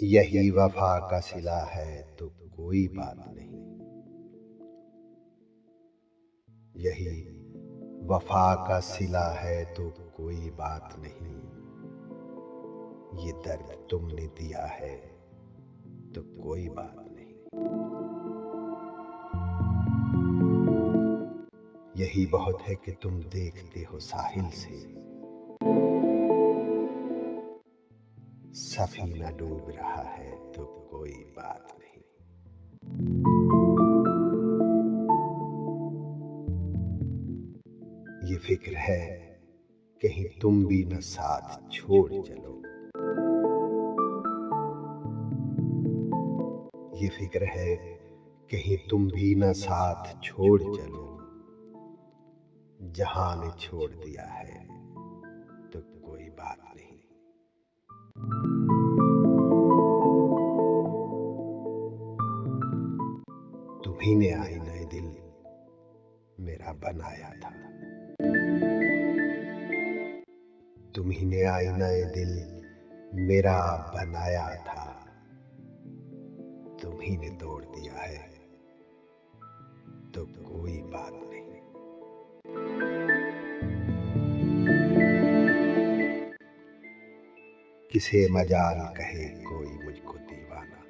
यही वफा का सिला है तो कोई बात नहीं। यही वफा का सिला है तो कोई बात नहीं। ये दर्द तुमने दिया है तो कोई बात नहीं। यही बहुत है कि तुम देखते हो साहिल से सफीना डूब रहा है तो कोई बात नहीं। ये फिक्र है कहीं तुम भी न साथ छोड़ चलो। ये फिक्र है कहीं तुम भी न साथ छोड़ चलो। जहां ने छोड़ दिया है तो कोई बात नहीं। तुम्ही ने आईना दिल मेरा बनाया था। तुम्ही ने आईना दिल मेरा बनाया था। तुम्ही ने तोड़ दिया है तो कोई बात नहीं। किसे मजाल कहे कोई मुझको दीवाना।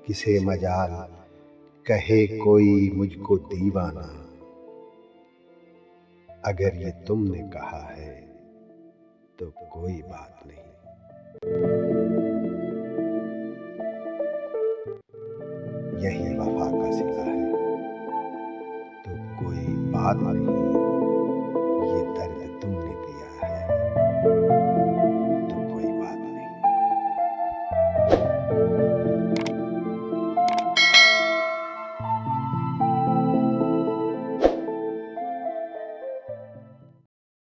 किसे मजाल कहे कोई मुझको दीवाना। अगर ये तुमने कहा है तो कोई बात नहीं। यही वफा का सिला है तो कोई बात नहीं।